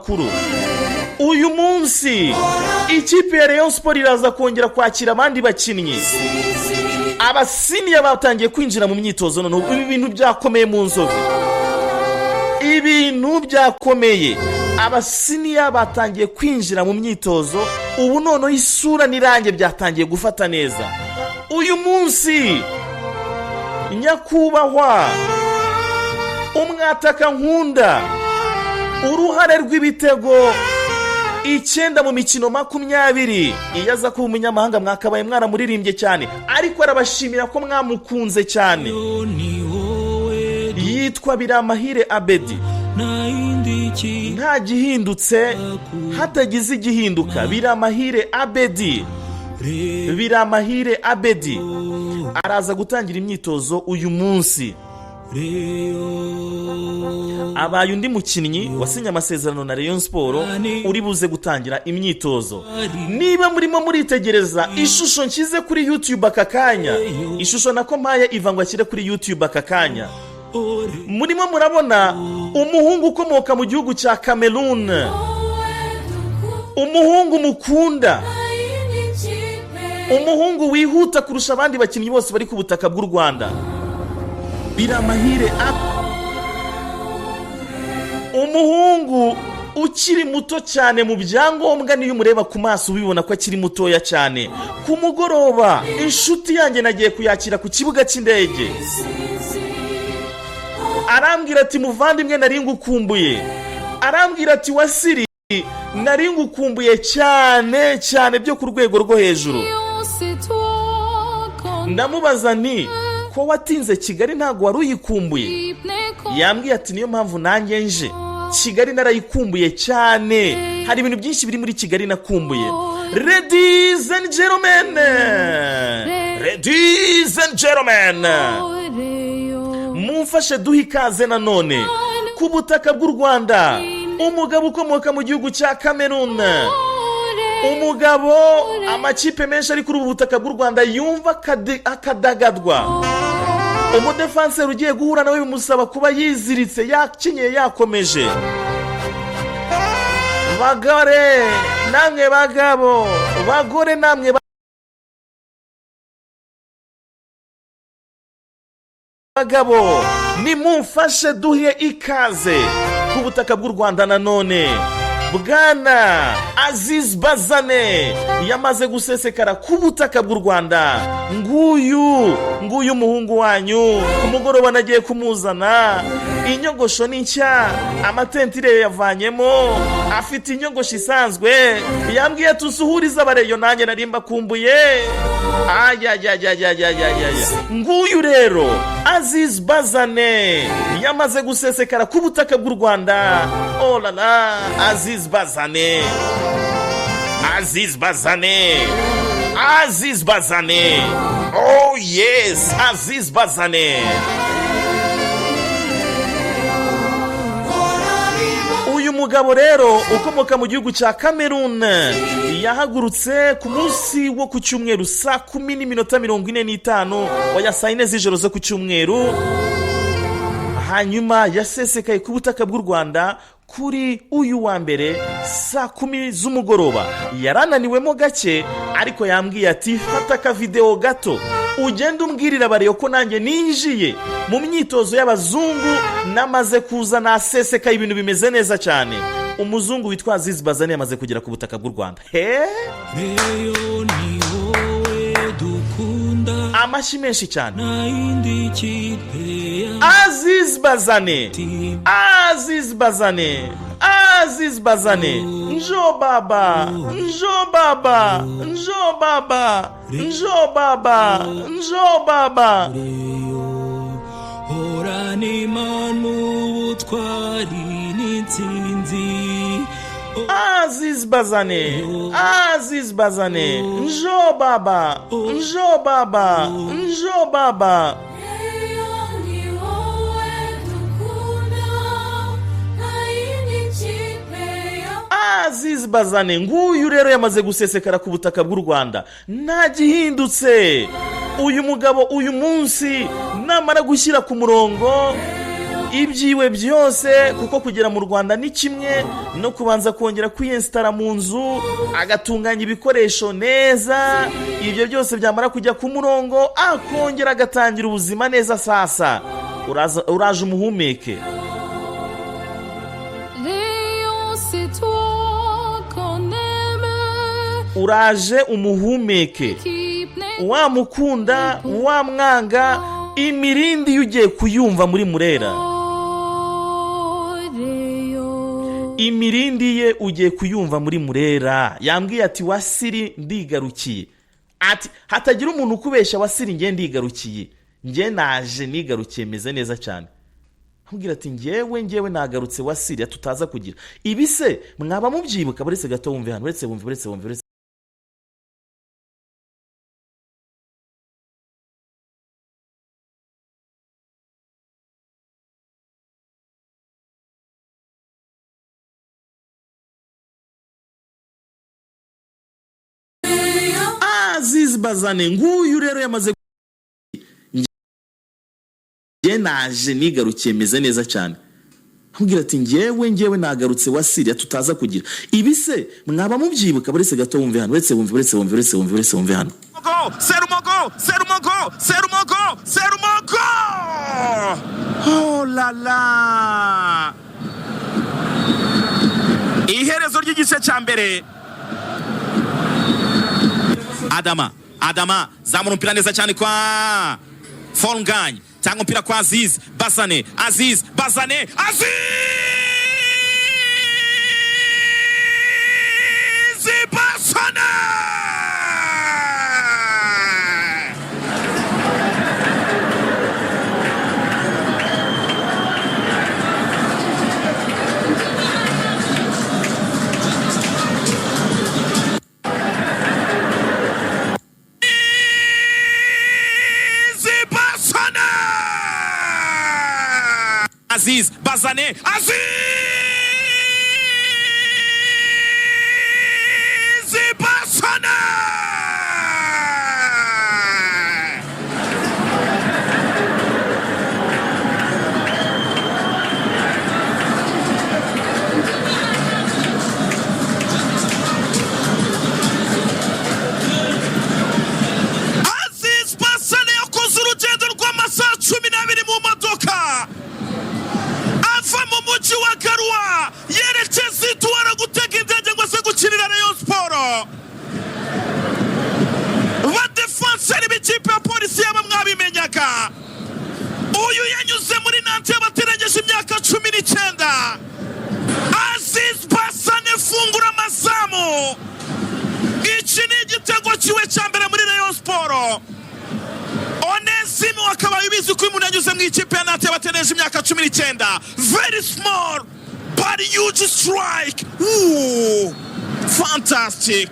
makuru. Uyu munsi ikipe ya Rayon Sport iraza kongera kwakira abandi bakinnyi. Abasiniya batangiye kwinjira mu myitozo none ibi bintu byakomeye mu Nzovu. Ibintu byakomeye. Abasiniya batangiye kwinjira mu myitozo, ubu noneho isura n'irange byatangiye gufata neza. Uyu munsi nyakubahwa umwataka nkunda, uruhare rw'ibitego 9 mu mikino 20, iyo aza kuba umunyamahanga mwakabaye mwaramuririmbye cyane, ariko arabashimira ko mwamukunze cyane. Yitwa Biramahire Abedi. Nta gihindutse hatagize igihinduka. Biramahire Abedi. Biramahire Abedi araza gutangira imyitozo uyu munsi. Abaye undi mukinnyi wasinye amasezerano na Rayon Sport uri buze gutangira imyitozo. Niba murimo muritegereza ishusho nshyize kuri YouTube akakanya, ishusho nako mpaye ivangwa kire kuri YouTube akakanya, murimo murabona umuhungu ukomoka mu gihugu cya Cameroon, umuhungu mukunda, umuhungu wihuta kurusha abandi bakinnyi bose bari ku butaka bw'u Rwanda. Biramahire umuhungu ukiri muto cyane mu byangombwa, niyo umureba ku maso ubibona ko akiri mutoya cyane. Ku mugoroba inshuti yanjye nagiye kuyakira ku kibuga cy'indege, arambwira ati muvandimwe nari ngukumbuye, arambwira ati Wasiri nari ngukumbuye cyane cyane byo ku rwego rwo hejuru. Ndamubaza nti ko watinze Kigali ntago wari uyikumbuye? Yambwiye ati niyo mpamvu nanjye nje Kigali, narayikumbuye cyane, hari ibintu byinshi biri muri Kigali nakumbuye. Ladies and gentlemen, ladies and gentlemen, mumfashe duha ikaze nanone ku butaka bw'u Rwanda umugabo ukomoka mu gihugu cya Cameroon, umugabo amakipe menshi ari kuri ubu butaka bw'u Rwanda yumva akadagadwa. Umudefanseri ugiye guhura nawe bimusaba kuba yiziritse, yakinyeye, yakomeje. Bagore namwe bagabo, bagore namwe bagabo, nimumfashe duhe ikaze ku butaka bw'u Rwanda nanone. Bwana Aziz Bassane yamaze gusesekara ku butaka bw'u Rwanda. Nguyu muhungu wanyu ku mugoroba nagiye kumuzana. Inyogosho ni nshya, amatentire yavanyemo, afite inyogosho isanzwe. Yambwiye tusuhuriza abareyo, nanjye narimba kumbuye. Nguyu rero Aziz Bassane yamaze gusesekara ku butaka bw'u Rwanda. Oh la la, Aziz Bassane, Aziz Bassane, Aziz Bassane. Oh yes, Aziz Bassane. Uyu mugabo rero ukomoka mu gihugu cya Cameroon yahagurutse ku munsi wo ku cyumweru saa 10:45 waya saa 4 z'ijoro zo ku cyumweru. Hanyuma yasesekaye ku butaka bw'u Rwanda kuri uyu wa mbere saa 10 z'umugoroba. Yarananiwemo gake, ariko yambwiye ati fata ka video gato ugenda umbwirira abareyo ko nanjye ninjiye mu myitozo y'abazungu, namaze kuza nasesekaye, ibintu bimeze neza cyane. Umuzungu witwa Aziz Bassane yamaze kugera ku butaka bw'u Rwanda. Amashi menshi cyane. Aziz Bassane, Aziz Bassane, Aziz Bassane. Njo baba, njo baba, njo baba, njo baba, njo baba. Horani manu twari n'intsinzi. Aziz Bassane, Aziz Bassane. Njo baba, njo baba, njo baba. Aziz Bassane nguyu rero yamaze gusesekara ku butaka bw'u Rwanda. Nta gihindutse. Uyu mugabo uyu munsi namara gushyira ku murongo ibyiwe byose, kuko kugera mu Rwanda ni kimwe no kubanza kongera kwiyensitara mu nzu, agatunganya ibikoresho neza, ibyo byose byamara kujya ku murongo, akongera agatangira ubuzima neza. Sasa uraje umuhumeke. Uraje umuhumeke, wamukunda wamwanga, imirindi yugiye kuyumva muri Murera, imirindi ye ugiye kuyumva muri Murera. Yambwiye ati Wasiri ndigarukiye, ati hatagira umuntu ukubesha Wasiri ngiye ndigarukiye, ngiye naje nigarukiye meze neza cyane. Ambwira ati ngewe nagarutse Wasiri, tutaza kugira ibi se mwaba mubyibuka. Baretse gato wumve hano, baretse Aziz Bassane nguyu rero yamaze ngiye naje nigarukiye meze neza cyane. Ambwira ati ngewe nagarutse Wasiri, tutaza kugira ibi se mwaba mubyibuka. Baretse gato wumve hano, baretse wumve hano. Serumogo. Oh la la. Iherezo ry'igice cya mbere. Adama zamura umupira neza cyane kwa Folnganye, cyangwa umupira kwa Aziz, Bassane, Aziz, Bassane, Aziz Bassane. Aziz, Bassane, Aziz Bassane. Aziz Bassane yakoze urugendo rw'amasaha 12 mu modoka ava mu mujyi wa Garoua yerekeza Douala gutega indege ngo se gukinira Rayon Sport. Badefenseri b'ikipe ya polisi yaba mwabimenyaga, uyu yanyuze muri Nantes yabaterengeje imyaka 19. Aziz Bassane fungura amazamu, iki ni igitego kiwe cya mbere muri Rayon Sport. Onesimo akaba yubizi ko umuntu yanyuze mu ikipe ya Nantes yabaterengeje imyaka 19. Very small but huge strike. Ooh, fantastic.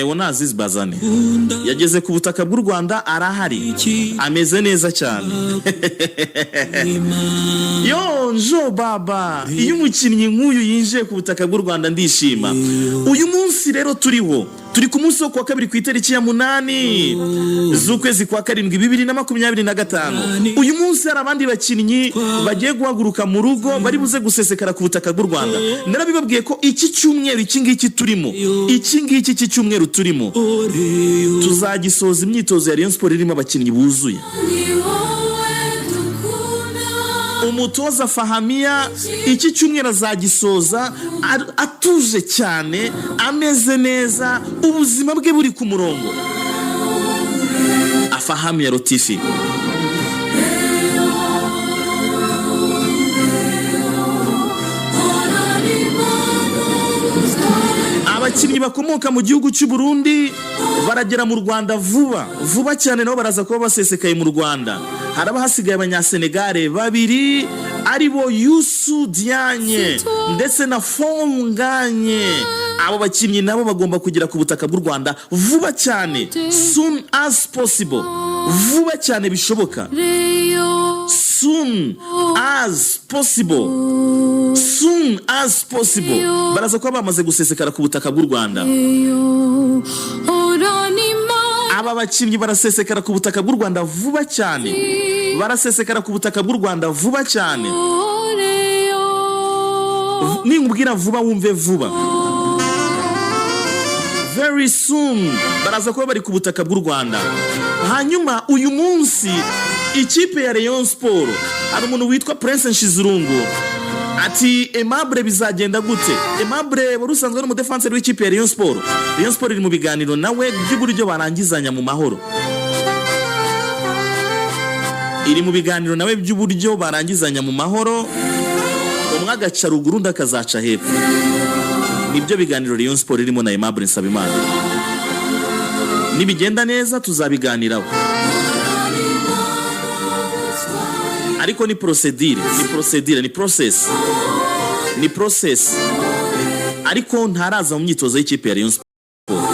Wona Aziz Bassane yageze ku butaka bw'u Rwanda, arahari, ameze neza cyane. Njo baba, iyo umukinnyi nk'uyu yinjiye ku butaka bw'u Rwanda ndishima. Uyu munsi rero turi ku munsi wo kwa kabiri ku itariki ya 8 z'ukwezi kwa 7 2025. Uyu munsi hari abandi bakinnyi bagiye guhaguruka mu rugo, bari buze gusesekara ku butaka bw'u Rwanda. Narabibabwiye ko iki cyumweru iki cyumweru turimo tuzagisoza imyitozo ya Rayon Sport irimo abakinnyi buzuye. Umutoza Fahamia iki cyumweru azagisoza atuje cyane, ameze neza, ubuzima bwe buri ku murongo. Fahamia Rotifi abakinnyi bakomoka mu gihugu cy'u Burundi baragera mu Rwanda vuba cyane, nabo baraza kuba basesekaye mu Rwanda. Haraba hasigaye abanyasenegale 2 aribo Yusu Dianye ndetse na Folnganye. Abo bakinnyi nabo bagomba kugera ku butaka bw'u Rwanda vuba cyane, soon as possible, vuba cyane bishoboka. soon as possible. Soon as possible. Baraza kuba bamaze gusesekara ku butaka bw'u Rwanda. Aba bakinnyi barasesekara ku butaka bw'u Rwanda vuba cyane. Barasesekara ku butaka bw'u Rwanda vuba cyane. Ninkubwira vuba wumve vuba. Very soon baraza kuba bari ku butaka bw'u Rwanda. Hanyuma uyu munsi ikipe ya Rayon Sport hari umuntu witwa Prince Nshizirungu ati Aimable bizagenda gute? Aimable wari usanzwe ari umudefenseur w'ikipe ya Rayon Sport. Rayon Sport iri mu biganiro nawe by'uburyo barangizanya mu mahoro. Iri mu biganiro nawe by'uburyo barangizanya mu mahoro. Umwe agaca ruguru undi akazaca hepfo. Nibyo biganiro Rayon Sport irimo na Aimable Nsabimana. Nibigenda neza tuzabiganiraho. Ariko ni procedure, ni process. Ariko ntaraza mu myitozo y'ikipe ya Rayon Sport.